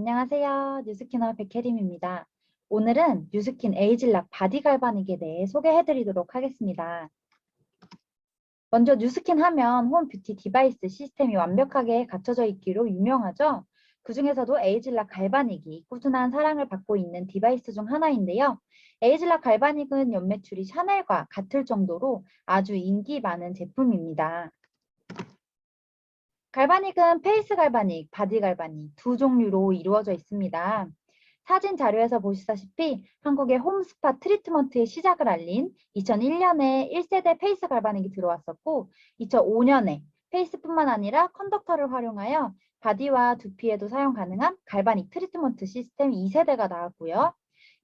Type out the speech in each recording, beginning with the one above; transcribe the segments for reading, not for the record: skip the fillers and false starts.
안녕하세요. 뉴스키너 백혜림입니다. 오늘은 뉴스킨 에이즐락 바디 갈바닉에 대해 소개해드리도록 하겠습니다. 먼저 뉴스킨 하면 홈 뷰티 디바이스 시스템이 완벽하게 갖춰져 있기로 유명하죠. 그 중에서도 에이즐락 갈바닉이 꾸준한 사랑을 받고 있는 디바이스 중 하나인데요. 에이즐락 갈바닉은 연매출이 샤넬과 같을 정도로 아주 인기 많은 제품입니다. 갈바닉은 페이스 갈바닉, 바디 갈바닉 두 종류로 이루어져 있습니다. 사진 자료에서 보시다시피 한국의 홈스파 트리트먼트의 시작을 알린 2001년에 1세대 페이스 갈바닉이 들어왔었고 2005년에 페이스뿐만 아니라 컨덕터를 활용하여 바디와 두피에도 사용 가능한 갈바닉 트리트먼트 시스템 2세대가 나왔고요.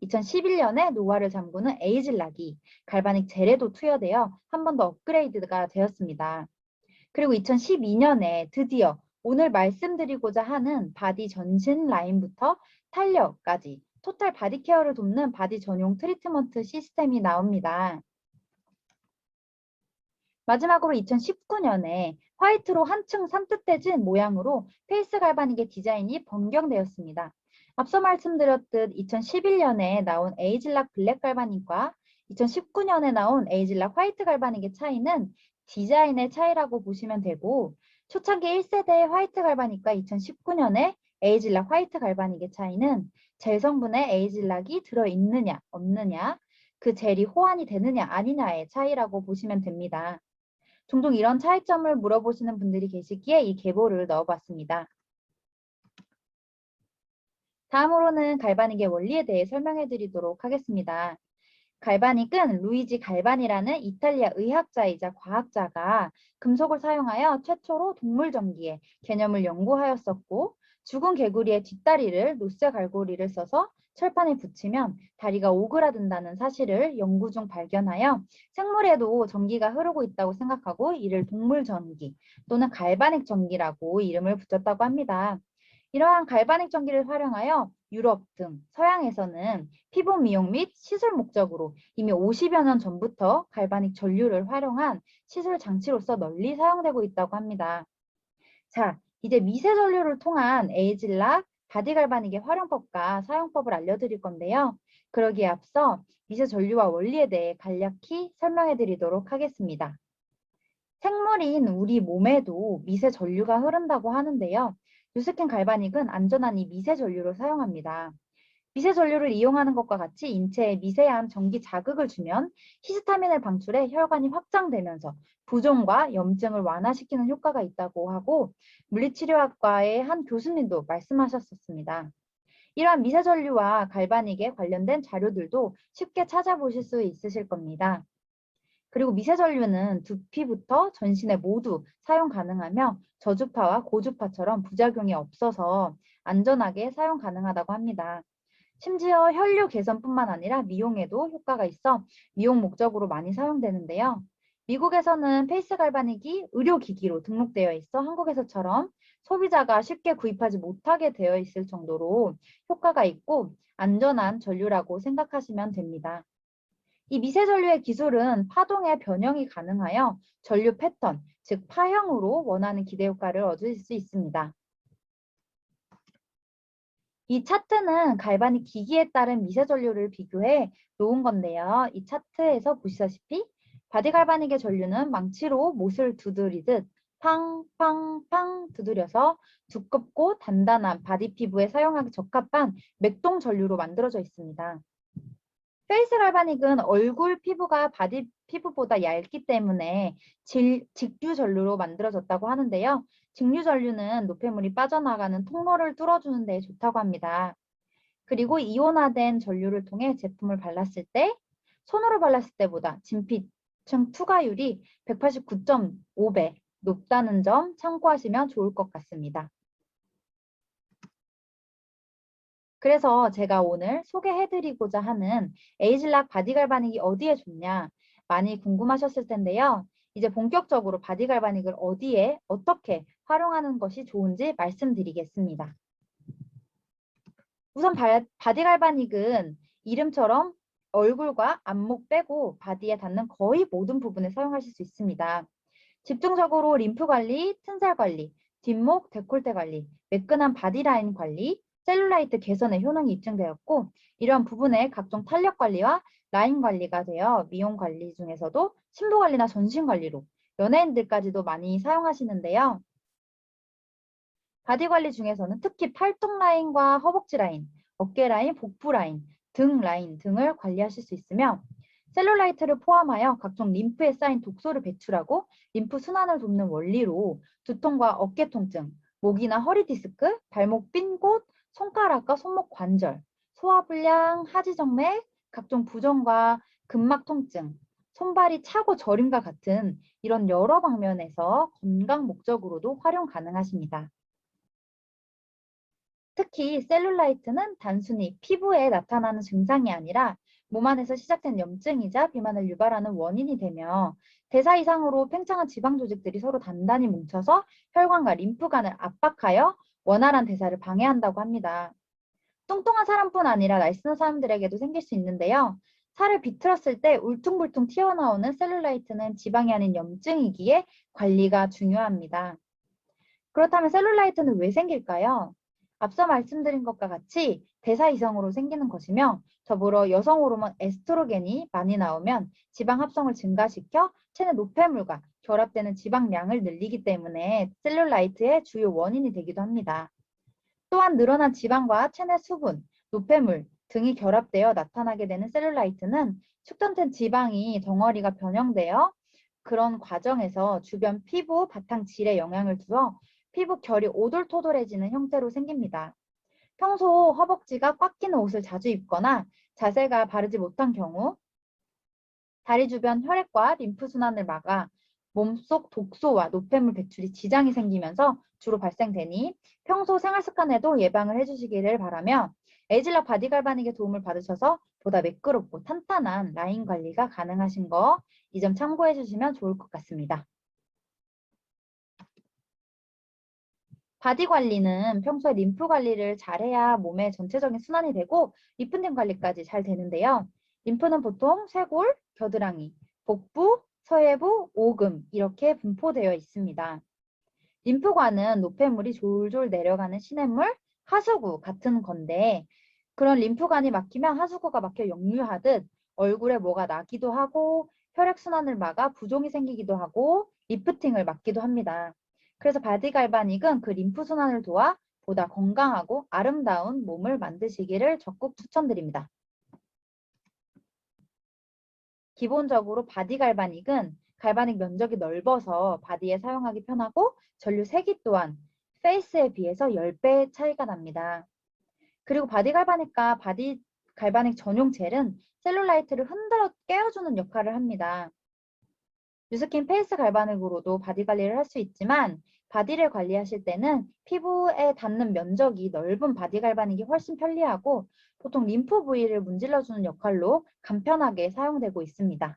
2011년에 노화를 잠그는 에이즐락이 갈바닉 젤에도 투여되어 한 번 더 업그레이드가 되었습니다. 그리고 2012년에 드디어 오늘 말씀드리고자 하는 바디 전신 라인부터 탄력까지 토탈 바디 케어를 돕는 바디 전용 트리트먼트 시스템이 나옵니다. 마지막으로 2019년에 화이트로 한층 산뜻해진 모양으로 페이스 갈바닉의 디자인이 변경되었습니다. 앞서 말씀드렸듯 2011년에 나온 에이즐락 블랙 갈바닉과 2019년에 나온 에이즐락 화이트 갈바닉의 차이는 디자인의 차이라고 보시면 되고 초창기 1세대 화이트 갈바닉과 2019년에 에이즐락 화이트 갈바닉의 차이는 젤 성분에 에이즐락이 들어있느냐 없느냐 그 젤이 호환이 되느냐 아니냐의 차이라고 보시면 됩니다. 종종 이런 차이점을 물어보시는 분들이 계시기에 이 계보를 넣어봤습니다. 다음으로는 갈바닉의 원리에 대해 설명해 드리도록 하겠습니다. 갈바닉은 루이지 갈바니라는 이탈리아 의학자이자 과학자가 금속을 사용하여 최초로 동물 전기의 개념을 연구하였었고 죽은 개구리의 뒷다리를 노쇠 갈고리를 써서 철판에 붙이면 다리가 오그라든다는 사실을 연구 중 발견하여 생물에도 전기가 흐르고 있다고 생각하고 이를 동물 전기 또는 갈바닉 전기라고 이름을 붙였다고 합니다. 이러한 갈바닉 전기를 활용하여 유럽 등 서양에서는 피부 미용 및 시술 목적으로 이미 50여 년 전부터 갈바닉 전류를 활용한 시술 장치로서 널리 사용되고 있다고 합니다. 자, 이제 미세 전류를 통한 에이즐락 바디 갈바닉의 활용법과 사용법을 알려드릴 건데요. 그러기에 앞서 미세 전류와 원리에 대해 간략히 설명해 드리도록 하겠습니다. 생물인 우리 몸에도 미세 전류가 흐른다고 하는데요. 뉴스킨 갈바닉은 안전한 이 미세 전류를 사용합니다. 미세 전류를 이용하는 것과 같이 인체에 미세한 전기 자극을 주면 히스타민을 방출해 혈관이 확장되면서 부종과 염증을 완화시키는 효과가 있다고 하고 물리치료학과의 한 교수님도 말씀하셨었습니다. 이러한 미세 전류와 갈바닉에 관련된 자료들도 쉽게 찾아보실 수 있으실 겁니다. 그리고 미세 전류는 두피부터 전신에 모두 사용 가능하며 저주파와 고주파처럼 부작용이 없어서 안전하게 사용 가능하다고 합니다. 심지어 혈류 개선뿐만 아니라 미용에도 효과가 있어 미용 목적으로 많이 사용되는데요. 미국에서는 페이스 갈바닉이 의료기기로 등록되어 있어 한국에서처럼 소비자가 쉽게 구입하지 못하게 되어 있을 정도로 효과가 있고 안전한 전류라고 생각하시면 됩니다. 이 미세 전류의 기술은 파동의 변형이 가능하여 전류 패턴, 즉 파형으로 원하는 기대 효과를 얻을 수 있습니다. 이 차트는 갈바닉 기기에 따른 미세 전류를 비교해 놓은 건데요. 이 차트에서 보시다시피 바디 갈바닉의 전류는 망치로 못을 두드리듯 팡팡팡 두드려서 두껍고 단단한 바디 피부에 사용하기 적합한 맥동 전류로 만들어져 있습니다. 페이스 갈바닉은 얼굴 피부가 바디 피부보다 얇기 때문에 직류 전류로 만들어졌다고 하는데요. 직류 전류는 노폐물이 빠져나가는 통로를 뚫어주는 데 좋다고 합니다. 그리고 이온화된 전류를 통해 제품을 발랐을 때 손으로 발랐을 때보다 진피층 투과율이 189.5배 높다는 점 참고하시면 좋을 것 같습니다. 그래서 제가 오늘 소개해드리고자 하는 에이즐락 바디 갈바닉이 어디에 좋냐 많이 궁금하셨을 텐데요. 이제 본격적으로 바디 갈바닉을 어디에 어떻게 활용하는 것이 좋은지 말씀드리겠습니다. 우선 바디 갈바닉은 이름처럼 얼굴과 안목 빼고 바디에 닿는 거의 모든 부분에 사용하실 수 있습니다. 집중적으로 림프 관리, 튼살 관리, 뒷목, 데콜테 관리, 매끈한 바디라인 관리, 셀룰라이트 개선의 효능이 입증되었고 이러한 부분에 각종 탄력 관리와 라인 관리가 되어 미용 관리 중에서도 신부 관리나 전신 관리로 연예인들까지도 많이 사용하시는데요. 바디 관리 중에서는 특히 팔뚝 라인과 허벅지 라인, 어깨 라인, 복부 라인, 등 라인 등을 관리하실 수 있으며 셀룰라이트를 포함하여 각종 림프에 쌓인 독소를 배출하고 림프 순환을 돕는 원리로 두통과 어깨 통증, 목이나 허리 디스크, 발목 삔곳, 손가락과 손목 관절, 소화불량, 하지정맥, 각종 부종과 근막 통증, 손발이 차고 저림과 같은 이런 여러 방면에서 건강 목적으로도 활용 가능하십니다. 특히 셀룰라이트는 단순히 피부에 나타나는 증상이 아니라 몸 안에서 시작된 염증이자 비만을 유발하는 원인이 되며 대사 이상으로 팽창한 지방 조직들이 서로 단단히 뭉쳐서 혈관과 림프관을 압박하여 원활한 대사를 방해한다고 합니다. 뚱뚱한 사람뿐 아니라 날씬한 사람들에게도 생길 수 있는데요. 살을 비틀었을 때 울퉁불퉁 튀어나오는 셀룰라이트는 지방이 아닌 염증이기에 관리가 중요합니다. 그렇다면 셀룰라이트는 왜 생길까요? 앞서 말씀드린 것과 같이 대사 이상으로 생기는 것이며 더불어 여성 호르몬 에스트로겐이 많이 나오면 지방 합성을 증가시켜 체내 노폐물과 결합되는 지방량을 늘리기 때문에 셀룰라이트의 주요 원인이 되기도 합니다. 또한 늘어난 지방과 체내 수분, 노폐물 등이 결합되어 나타나게 되는 셀룰라이트는 축전된 지방이 덩어리가 변형되어 그런 과정에서 주변 피부 바탕 질에 영향을 주어 피부 결이 오돌토돌해지는 형태로 생깁니다. 평소 허벅지가 꽉 끼는 옷을 자주 입거나 자세가 바르지 못한 경우 다리 주변 혈액과 림프 순환을 막아 몸속 독소와 노폐물 배출이 지장이 생기면서 주로 발생되니 평소 생활 습관에도 예방을 해주시기를 바라며 에이즐락 바디 갈바닉의 도움을 받으셔서 보다 매끄럽고 탄탄한 라인 관리가 가능하신 거 이 점 참고해 주시면 좋을 것 같습니다. 바디 관리는 평소에 림프 관리를 잘해야 몸의 전체적인 순환이 되고 리프팅 관리까지 잘 되는데요. 림프는 보통 쇄골, 겨드랑이, 복부, 서해부, 오금 이렇게 분포되어 있습니다. 림프관은 노폐물이 졸졸 내려가는 시냇물, 하수구 같은 건데 그런 림프관이 막히면 하수구가 막혀 역류하듯 얼굴에 뭐가 나기도 하고 혈액순환을 막아 부종이 생기기도 하고 리프팅을 막기도 합니다. 그래서 바디 갈바닉은 그 림프 순환을 도와 보다 건강하고 아름다운 몸을 만드시기를 적극 추천드립니다. 기본적으로 바디 갈바닉은 갈바닉 면적이 넓어서 바디에 사용하기 편하고 전류 세기 또한 페이스에 비해서 10배의 차이가 납니다. 그리고 바디 갈바닉과 바디 갈바닉 전용 젤은 셀룰라이트를 흔들어 깨워주는 역할을 합니다. 뉴스킨 페이스 갈바닉으로도 바디 관리를 할 수 있지만 바디를 관리하실 때는 피부에 닿는 면적이 넓은 바디 갈바닉이 훨씬 편리하고 보통 림프 부위를 문질러주는 역할로 간편하게 사용되고 있습니다.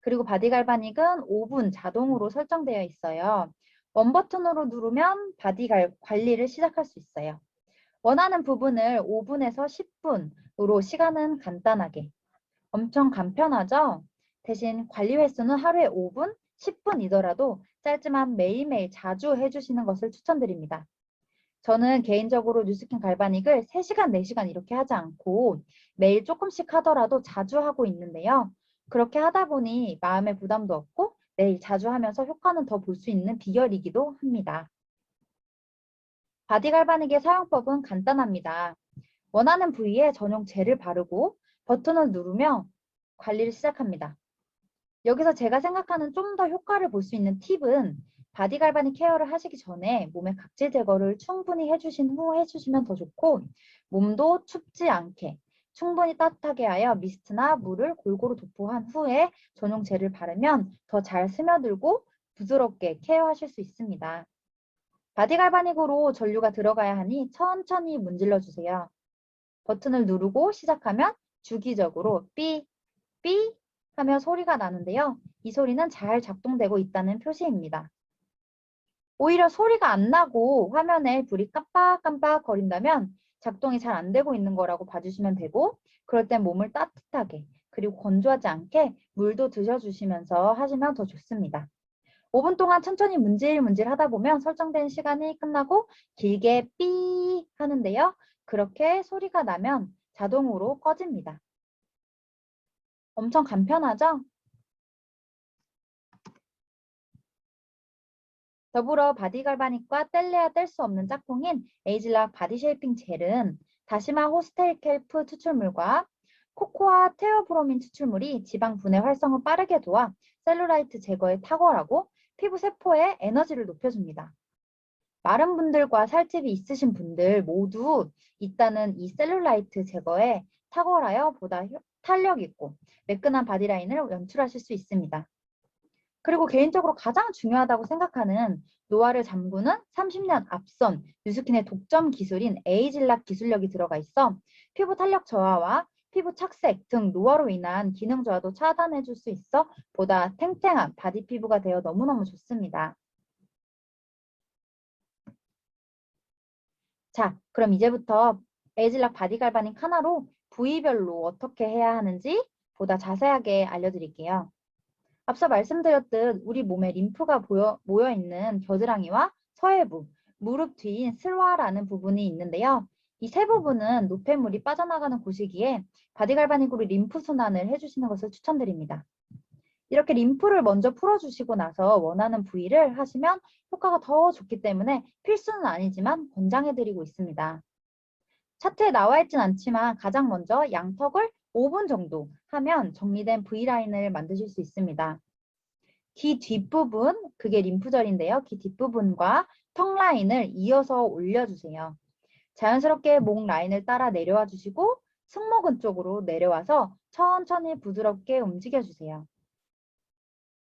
그리고 바디 갈바닉은 5분 자동으로 설정되어 있어요. 원 버튼으로 누르면 바디 관리를 시작할 수 있어요. 원하는 부분을 5분에서 10분으로 시간은 간단하게. 엄청 간편하죠? 대신 관리 횟수는 하루에 5분, 10분이더라도 짧지만 매일매일 자주 해주시는 것을 추천드립니다. 저는 개인적으로 뉴스킨 갈바닉을 3시간, 4시간 이렇게 하지 않고 매일 조금씩 하더라도 자주 하고 있는데요. 그렇게 하다 보니 마음의 부담도 없고 매일 자주 하면서 효과는 더 볼 수 있는 비결이기도 합니다. 바디 갈바닉의 사용법은 간단합니다. 원하는 부위에 전용 젤을 바르고 버튼을 누르며 관리를 시작합니다. 여기서 제가 생각하는 좀 더 효과를 볼 수 있는 팁은 바디 갈바닉 케어를 하시기 전에 몸의 각질 제거를 충분히 해주신 후 해주시면 더 좋고 몸도 춥지 않게 충분히 따뜻하게 하여 미스트나 물을 골고루 도포한 후에 전용 젤을 바르면 더 잘 스며들고 부드럽게 케어하실 수 있습니다. 바디 갈바닉으로 전류가 들어가야 하니 천천히 문질러 주세요. 버튼을 누르고 시작하면 주기적으로 삐, 삐 하며 소리가 나는데요. 이 소리는 잘 작동되고 있다는 표시입니다. 오히려 소리가 안 나고 화면에 불이 깜빡깜빡 거린다면 작동이 잘 안 되고 있는 거라고 봐주시면 되고 그럴 땐 몸을 따뜻하게 그리고 건조하지 않게 물도 드셔주시면서 하시면 더 좋습니다. 5분 동안 천천히 문질문질 하다 보면 설정된 시간이 끝나고 길게 삐 하는데요. 그렇게 소리가 나면 자동으로 꺼집니다. 엄청 간편하죠? 더불어 바디갈바닉과 뗄래야 뗄 수 없는 짝꿍인 에이즐락 바디 쉐이핑 젤은 다시마 호스테이 켈프 추출물과 코코아 테오브로민 추출물이 지방 분해 활성을 빠르게 도와 셀룰라이트 제거에 탁월하고 피부 세포의 에너지를 높여줍니다. 마른 분들과 살집이 있으신 분들 모두 있다는 이 셀룰라이트 제거에 탁월하여 보다 탄력 있고 매끈한 바디라인을 연출하실 수 있습니다. 그리고 개인적으로 가장 중요하다고 생각하는 노화를 잠그는 30년 앞선 뉴스킨의 독점 기술인 에이즐락 기술력이 들어가 있어 피부 탄력 저하와 피부 착색 등 노화로 인한 기능 저하도 차단해 줄 수 있어 보다 탱탱한 바디 피부가 되어 너무너무 좋습니다. 자, 그럼 이제부터 에이즐락 바디 갈바닉 하나로 부위별로 어떻게 해야 하는지 보다 자세하게 알려드릴게요. 앞서 말씀드렸듯 우리 몸에 림프가 모여있는 겨드랑이와 서해부, 무릎 뒤인 슬와라는 부분이 있는데요. 이 세 부분은 노폐물이 빠져나가는 곳이기에 바디갈바닉으로 림프 순환을 해주시는 것을 추천드립니다. 이렇게 림프를 먼저 풀어주시고 나서 원하는 부위를 하시면 효과가 더 좋기 때문에 필수는 아니지만 권장해드리고 있습니다. 차트에 나와 있진 않지만 가장 먼저 양턱을 5분 정도 하면 정리된 V라인을 만드실 수 있습니다. 귀 뒷부분, 그게 림프절인데요. 귀 뒷부분과 턱 라인을 이어서 올려주세요. 자연스럽게 목 라인을 따라 내려와 주시고 승모근 쪽으로 내려와서 천천히 부드럽게 움직여주세요.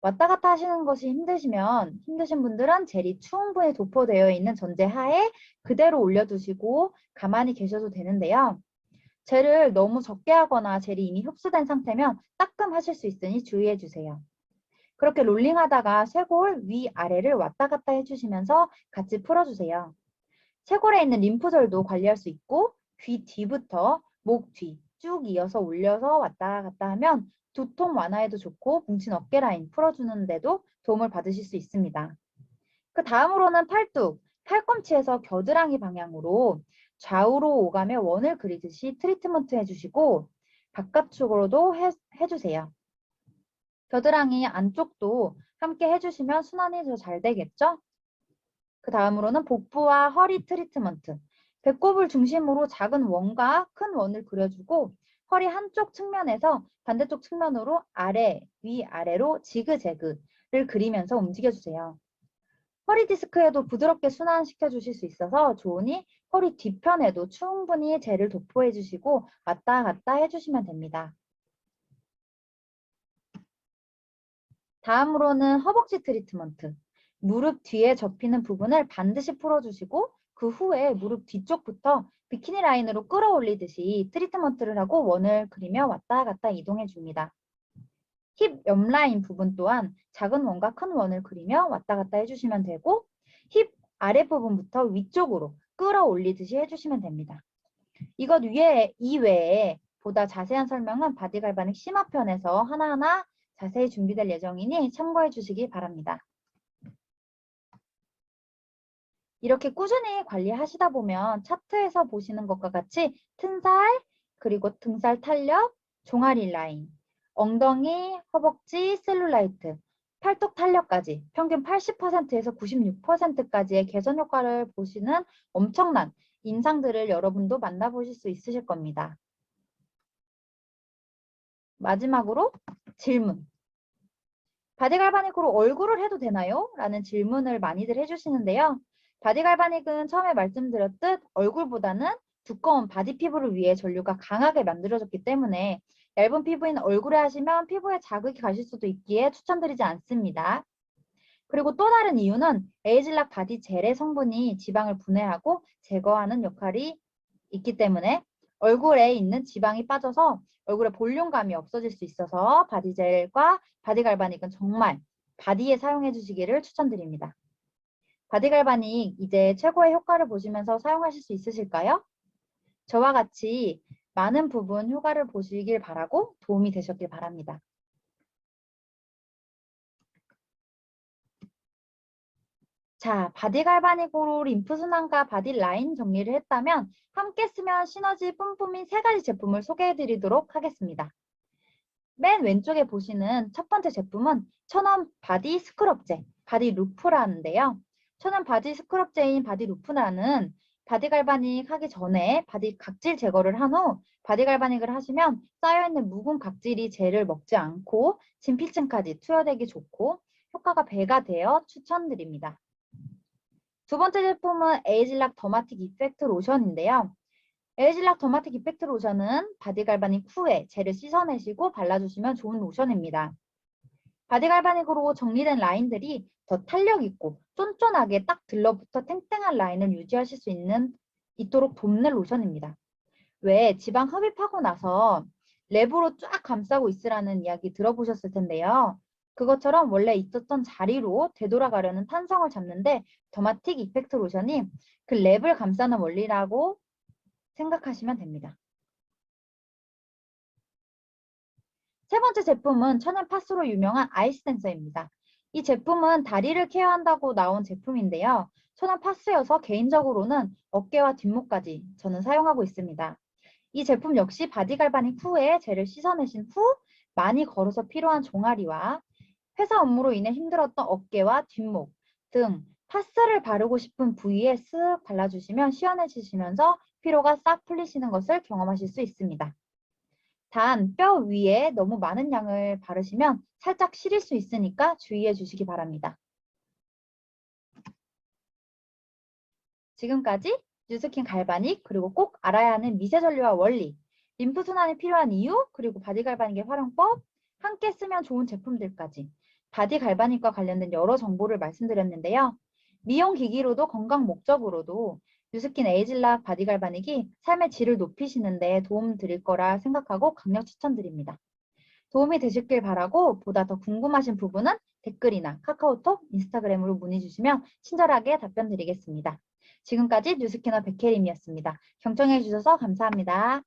왔다 갔다 하시는 것이 힘드신 분들은 젤이 충분히 도포되어 있는 전제 하에 그대로 올려두시고 가만히 계셔도 되는데요. 젤을 너무 적게 하거나 젤이 이미 흡수된 상태면 따끔 하실 수 있으니 주의해 주세요. 그렇게 롤링하다가 쇄골 위아래를 왔다 갔다 해주시면서 같이 풀어주세요. 쇄골에 있는 림프절도 관리할 수 있고 귀 뒤부터 목 뒤 쭉 이어서 올려서 왔다 갔다 하면 두통 완화에도 좋고 뭉친 어깨 라인 풀어주는 데도 도움을 받으실 수 있습니다. 그 다음으로는 팔뚝, 팔꿈치에서 겨드랑이 방향으로 좌우로 오가며 원을 그리듯이 트리트먼트 해주시고 바깥쪽으로도 해주세요. 겨드랑이 안쪽도 함께 해주시면 순환이 더 잘 되겠죠? 그 다음으로는 복부와 허리 트리트먼트. 배꼽을 중심으로 작은 원과 큰 원을 그려주고 허리 한쪽 측면에서 반대쪽 측면으로 아래, 위아래로 지그재그를 그리면서 움직여주세요. 허리 디스크에도 부드럽게 순환시켜 주실 수 있어서 좋으니 허리 뒤편에도 충분히 젤을 도포해 주시고 왔다 갔다 해주시면 됩니다. 다음으로는 허벅지 트리트먼트. 무릎 뒤에 접히는 부분을 반드시 풀어주시고 그 후에 무릎 뒤쪽부터 비키니 라인으로 끌어올리듯이 트리트먼트를 하고 원을 그리며 왔다 갔다 이동해 줍니다. 힙 옆라인 부분 또한 작은 원과 큰 원을 그리며 왔다 갔다 해주시면 되고 힙 아랫부분부터 위쪽으로 끌어올리듯이 해주시면 됩니다. 이것 이외에 보다 자세한 설명은 바디갈바닉 심화편에서 하나하나 자세히 준비될 예정이니 참고해 주시기 바랍니다. 이렇게 꾸준히 관리하시다 보면 차트에서 보시는 것과 같이 튼살, 그리고 등살 탄력, 종아리 라인, 엉덩이, 허벅지, 셀룰라이트, 팔뚝 탄력까지 평균 80%에서 96%까지의 개선 효과를 보시는 엄청난 인상들을 여러분도 만나보실 수 있으실 겁니다. 마지막으로 질문. 바디갈바닉으로 얼굴을 해도 되나요? 라는 질문을 많이들 해주시는데요. 바디갈바닉은 처음에 말씀드렸듯 얼굴보다는 두꺼운 바디 피부를 위해 전류가 강하게 만들어졌기 때문에 얇은 피부인 얼굴에 하시면 피부에 자극이 가실 수도 있기에 추천드리지 않습니다. 그리고 또 다른 이유는 에이즐락 바디 젤의 성분이 지방을 분해하고 제거하는 역할이 있기 때문에 얼굴에 있는 지방이 빠져서 얼굴에 볼륨감이 없어질 수 있어서 바디젤과 바디갈바닉은 정말 바디에 사용해 주시기를 추천드립니다. 바디갈바닉 이제 최고의 효과를 보시면서 사용하실 수 있으실까요? 저와 같이 많은 부분 효과를 보시길 바라고 도움이 되셨길 바랍니다. 자, 바디 갈바닉으로 림프순환과 바디 라인 정리를 했다면 함께 쓰면 시너지 뿜뿜인 세 가지 제품을 소개해 드리도록 하겠습니다. 맨 왼쪽에 보시는 첫 번째 제품은 천연 바디 스크럽제, 바디 루프라는데요. 천연 바디 스크럽제인 바디 루프라는 바디 갈바닉 하기 전에 바디 각질 제거를 한 후 바디 갈바닉을 하시면 쌓여있는 묵은 각질이 젤을 먹지 않고 진피층까지 투여되기 좋고 효과가 배가 되어 추천드립니다. 두 번째 제품은 에이즐락 더마틱 이펙트 로션인데요. 에이즐락 더마틱 이펙트 로션은 바디 갈바닉 후에 젤을 씻어내시고 발라주시면 좋은 로션입니다. 바디 갈바닉으로 정리된 라인들이 더 탄력 있고 쫀쫀하게 딱 들러붙어 탱탱한 라인을 유지하실 수 있도록 돕는 로션입니다. 왜 지방 흡입하고 나서 랩으로 쫙 감싸고 있으라는 이야기 들어보셨을 텐데요. 그것처럼 원래 있었던 자리로 되돌아가려는 탄성을 잡는데 더마틱 이펙트 로션이 그 랩을 감싸는 원리라고 생각하시면 됩니다. 세 번째 제품은 천연 파스로 유명한 아이스 댄서입니다. 이 제품은 다리를 케어한다고 나온 제품인데요. 천연 파스여서 개인적으로는 어깨와 뒷목까지 저는 사용하고 있습니다. 이 제품 역시 바디 갈바닉 후에 젤을 씻어내신 후 많이 걸어서 필요한 종아리와 회사 업무로 인해 힘들었던 어깨와 뒷목 등 파스를 바르고 싶은 부위에 쓱 발라주시면 시원해지시면서 피로가 싹 풀리시는 것을 경험하실 수 있습니다. 단 뼈 위에 너무 많은 양을 바르시면 살짝 시릴 수 있으니까 주의해 주시기 바랍니다. 지금까지 뉴스킨 갈바닉 그리고 꼭 알아야 하는 미세 전류와 원리, 림프 순환이 필요한 이유 그리고 바디 갈바닉의 활용법, 함께 쓰면 좋은 제품들까지 바디 갈바닉과 관련된 여러 정보를 말씀드렸는데요. 미용 기기로도 건강 목적으로도 뉴스킨 에이즐락 바디 갈바닉이 삶의 질을 높이시는 데 도움 드릴 거라 생각하고 강력 추천드립니다. 도움이 되셨길 바라고 보다 더 궁금하신 부분은 댓글이나 카카오톡, 인스타그램으로 문의 주시면 친절하게 답변 드리겠습니다. 지금까지 뉴스캐너 백혜림이었습니다. 경청해 주셔서 감사합니다.